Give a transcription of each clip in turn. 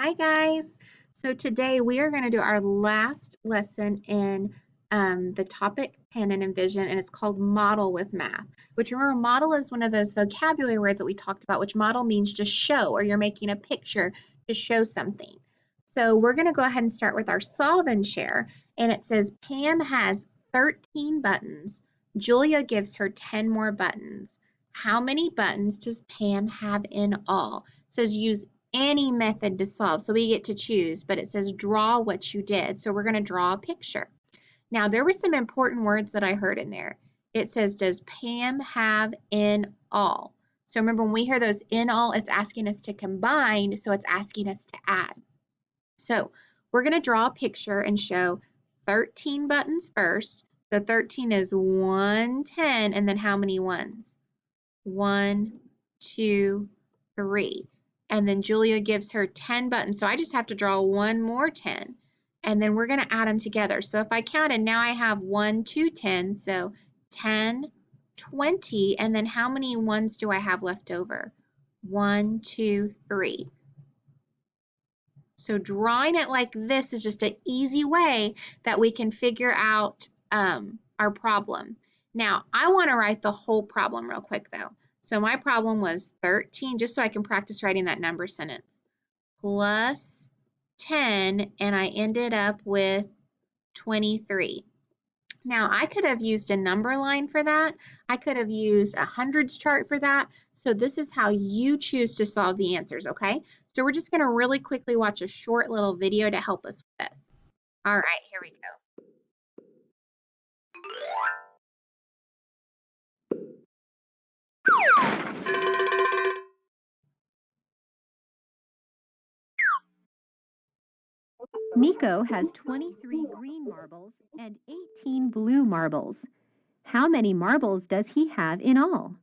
Hi guys. So today we are going to do our last lesson in the topic 10 in envision, and it's called model with math, which remember model is one of those vocabulary words that we talked about, which model means to show, or you're making a picture to show something. So we're going to go ahead and start with our solve and share, and it says Pam has 13 buttons. Julia gives her 10 more buttons. How many buttons does Pam have in all? It says use any method to solve. So we get to choose, but it says draw what you did. So we're going to draw a picture. Now, there were some important words that I heard in there. It says, does Pam have in all? So remember, when we hear those in all, it's asking us to combine, so it's asking us to add. So we're going to draw a picture and show 13 buttons first. So 13 is 1, 10, and then how many ones? 1, 2, 3. And then Julia gives her 10 buttons. So I just have to draw one more 10. And then we're going to add them together. So if I counted, now I have 1, 2, 10. So 10, 20. And then how many ones do I have left over? 1, 2, 3. So drawing it like this is just an easy way that we can figure out our problem. Now, I want to write the whole problem real quick though. So my problem was 13, just so I can practice writing that number sentence, plus 10, and I ended up with 23. Now, I could have used a number line for that. I could have used a hundreds chart for that. So this is how you choose to solve the answers, okay? So we're just going to really quickly watch a short little video to help us with this. All right, here we go. Miko has 23 green marbles and 18 blue marbles. How many marbles does he have in all?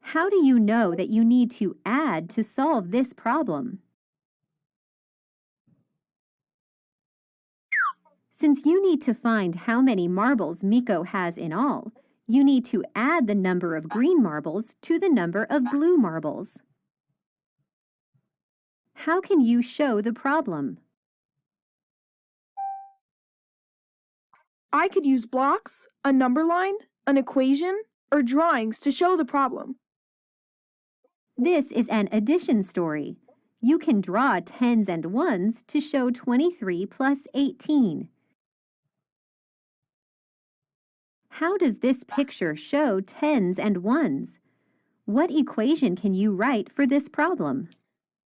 How do you know that you need to add to solve this problem? Since you need to find how many marbles Miko has in all, you need to add the number of green marbles to the number of blue marbles. How can you show the problem? I could use blocks, a number line, an equation, or drawings to show the problem. This is an addition story. You can draw tens and ones to show 23 plus 18. How does this picture show tens and ones? What equation can you write for this problem?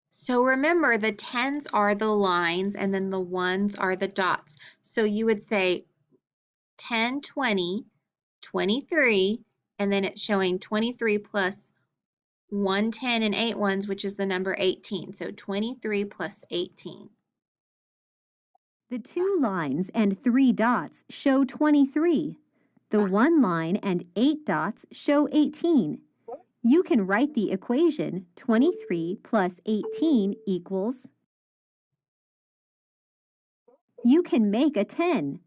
So remember, the tens are the lines and then the ones are the dots. So you would say 10, 20, 23, and then it's showing 23 plus 1, 10, and 8 ones, which is the number 18. So 23 plus 18. The 2 lines and 3 dots show 23. The 1 line and 8 dots show 18. You can write the equation 23 plus 18 equals. You can make a 10.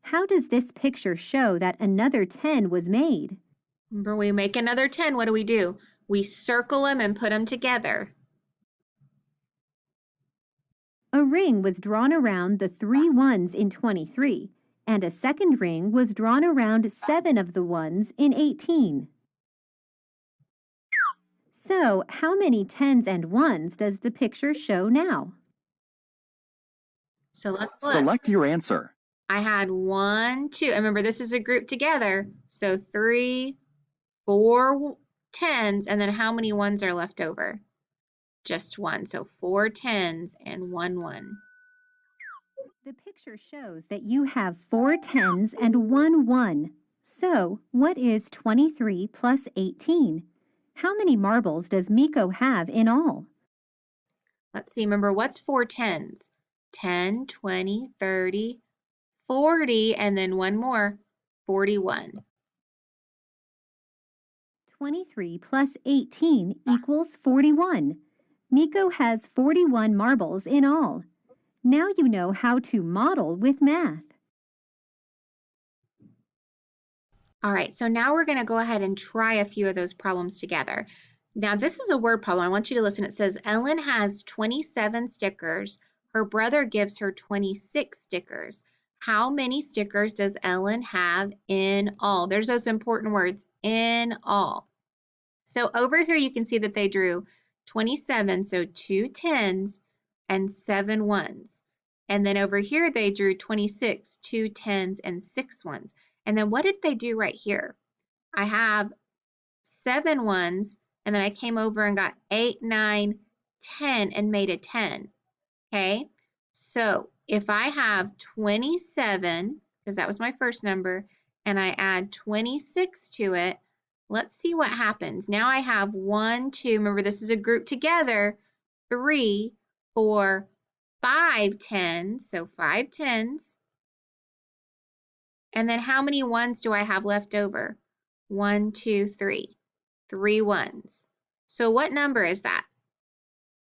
How does this picture show that another 10 was made? Remember, we make another 10, what do? We circle them and put them together. A ring was drawn around the 3 ones in 23, and a second ring was drawn around 7 of the ones in 18. So, how many tens and ones does the picture show now? So let's look. Select your answer. I had 1, 2. And remember, this is a group together. So 3, 4 tens, and then how many ones are left over? Just 1. So 4 tens and 1 1. The picture shows that you have 4 tens and 1 1. So, what is 23 plus 18? How many marbles does Miko have in all? Let's see. Remember, what's 4 tens? 10, 20, 30, 40, and then one more, 41. 23 plus 18 equals 41. Miko has 41 marbles in all. Now you know how to model with math. All right, so now we're going to go ahead and try a few of those problems together. Now this is a word problem. I want you to listen. It says Ellen has 27 stickers. Her brother gives her 26 stickers. How many stickers does Ellen have in all? There's those important words, in all. So over here you can see that they drew 27, so 2 10s and 7 1s. And then over here they drew 26, 2 10s and 6 1s. And then what did they do right here? I have 7 1s, and then I came over and got 8, 9, 10 and made a 10. Okay, so if I have 27, because that was my first number, and I add 26 to it, let's see what happens. Now I have 1, 2, remember this is a group together, 3, 4, 5 10s, so 5 10s. And then how many ones do I have left over? 1, 2, 3. 3 1s. So what number is that?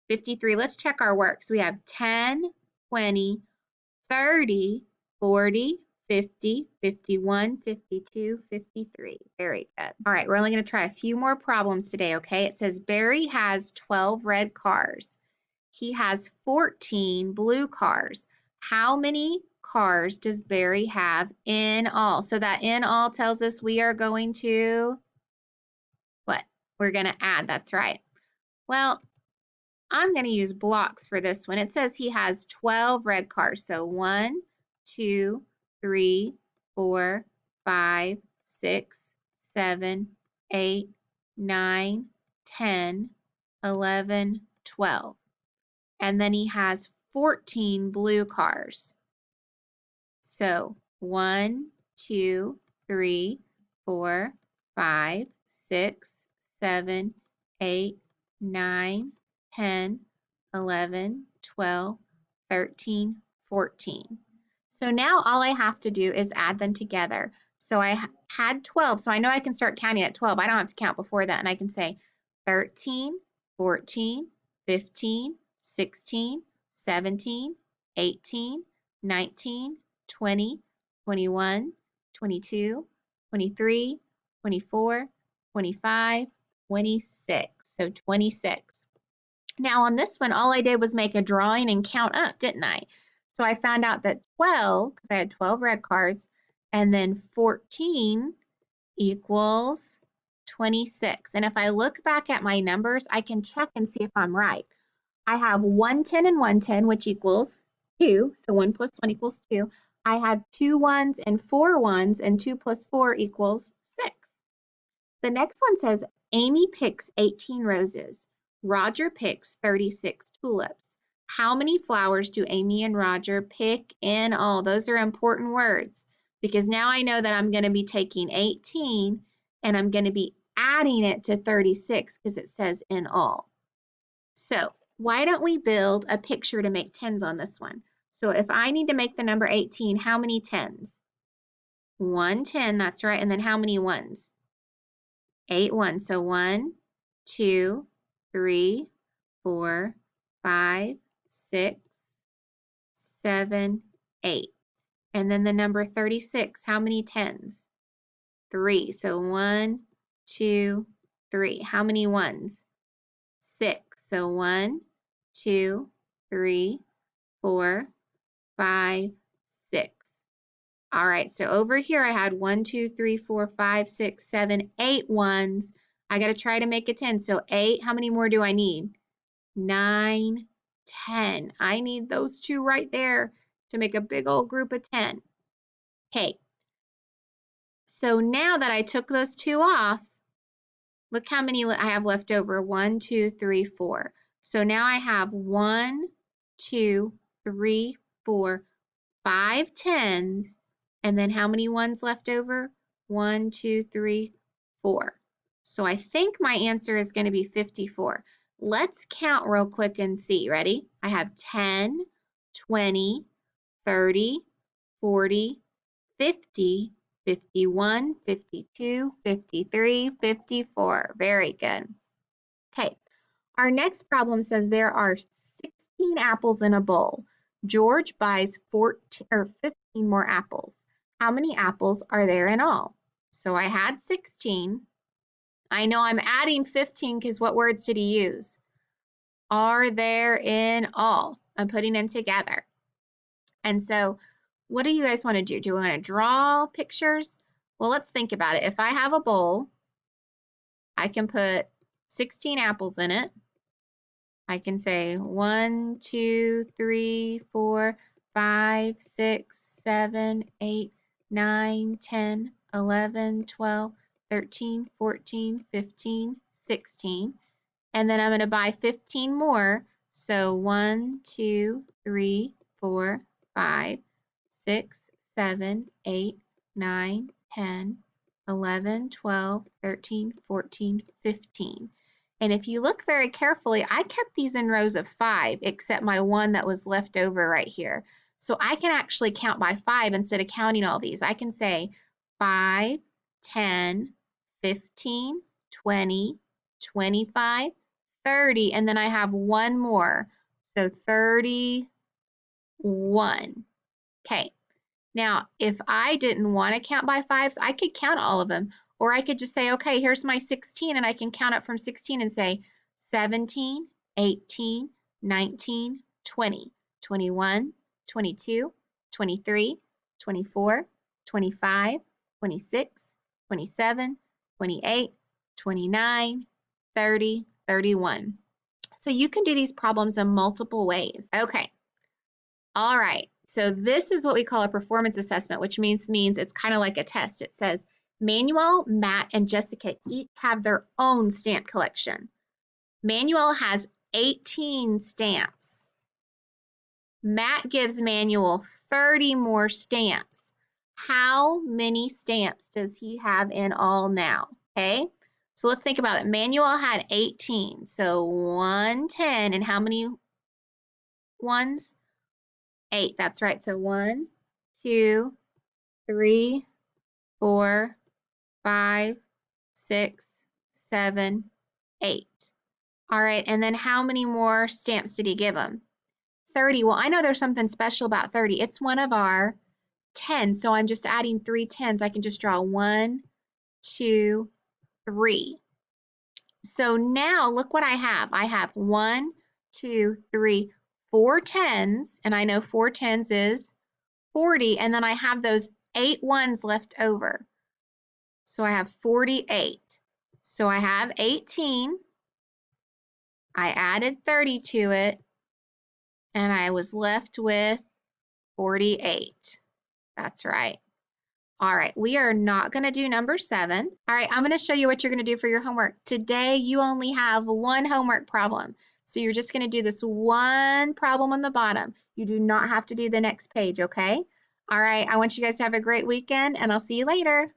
53. Let's check our work. So we have 10, 20, 30, 40, 50, 51, 52, 53. Very good. All right, we're only going to try a few more problems today, okay? It says Barry has 12 red cars. He has 14 blue cars. How many cars does Barry have in all? So that in all tells us we are going to, what? We're going to add, that's right. Well, I'm going to use blocks for this one. It says he has 12 red cars. So 1, 2, 3, 4, 5, 6, 7, 8, 9, 10, 11, 12. And then he has 14 blue cars. So 1, 2, 3, 4, 5, 6, 7, 8, 9, 10, 11, 12, 13, 14. So now all I have to do is add them together. So I had 12, so I know I can start counting at 12. I don't have to count before that, and I can say 13, 14, 15, 16, 17, 18, 19, 20, 21, 22, 23, 24, 25, 26. So 26. Now on this one, all I did was make a drawing and count up, didn't I? So I found out that 12, because I had 12 red cards, and then 14 equals 26. And if I look back at my numbers, I can check and see if I'm right. I have 1 10 and 1 10, which equals 2. So 1 plus 1 equals 2. I have 2 1s and 4 1s, and 2 plus 4 equals 6. The next one says Amy picks 18 roses. Roger picks 36 tulips. How many flowers do Amy and Roger pick in all? Those are important words because now I know that I'm going to be taking 18 and I'm going to be adding it to 36 because it says in all. So why don't we build a picture to make 10s on this one? So if I need to make the number 18, how many 10s? 1 10, that's right. And then how many 1s? 8 1s. So 1, 2, 3, 4, 5, 6, 7, 8. And then the number 36, how many 10s? 3. So 1, 2, 3. How many 1s? 6. So 1, 2, 3, 4, 5, 6. All right, so over here I had 1, 2, 3, 4, 5, 6, 7, 8 1s. I got to try to make a 10. So 8, how many more do I need? 9, 10. I need those two right there to make a big old group of 10. Okay, so now that I took those two off, look how many I have left over. 1, 2, 3, 4. So now I have 1, 2, 3, 4, 5 10s, and then how many ones left over? 1, 2, 3, 4. So I think my answer is going to be 54. Let's count real quick and see. Ready? I have 10, 20, 30, 40, 50, 51, 52, 53, 54. Very good. Okay, our next problem says there are 16 apples in a bowl. George buys 14 or 15 more apples. How many apples are there in all? So I had 16. I know I'm adding 15 because what words did he use? Are, there, in, all. I'm putting them together. And so what do you guys want to do? Do we want to draw pictures? Well, let's think about it. If I have a bowl, I can put 16 apples in it. I can say 1, 2, 3, 4, 5, 6, 7, 8, 9, 10, 11, 12, 13, 14, 15, 16. And then I'm going to buy 15 more. So 1, 2, 3, 4, 5, 6, 7, 8, 9, 10, 11, 12, 13, 14, 15. And if you look very carefully, I kept these in rows of 5, except my one that was left over right here. So I can actually count by 5 instead of counting all these. I can say 5, 10, 15, 20, 25, 30, and then I have one more. So 31. Okay. Now, if I didn't want to count by 5s, I could count all of them. Or I could just say, okay, here's my 16, and I can count up from 16 and say 17, 18, 19, 20, 21, 22, 23, 24, 25, 26, 27, 28, 29, 30, 31. So you can do these problems in multiple ways. Okay. All right. So this is what we call a performance assessment, which means it's kind of like a test. It says Manuel, Matt, and Jessica each have their own stamp collection. Manuel has 18 stamps. Matt gives Manuel 30 more stamps. How many stamps does he have in all now? Okay, so let's think about it. Manuel had 18, so 110, and how many ones? 8, that's right. So 1, 2, 3, 4, 5, 6, 7, 8. All right, and then how many more stamps did he give him? 30. Well, I know there's something special about 30. It's one of our 10, so I'm just adding 3 10s. I can just draw 1, 2, 3. So now look what I have. I have 1, 2, 3, 4 10s, and I know 4 10s is 40, and then I have those 8 ones left over. So I have 48. So I have 18. I added 30 to it, and I was left with 48. That's right. All right, we are not going to do number 7. All right, I'm going to show you what you're going to do for your homework. Today, you only have one homework problem. So you're just going to do this one problem on the bottom. You do not have to do the next page, okay? All right, I want you guys to have a great weekend, and I'll see you later.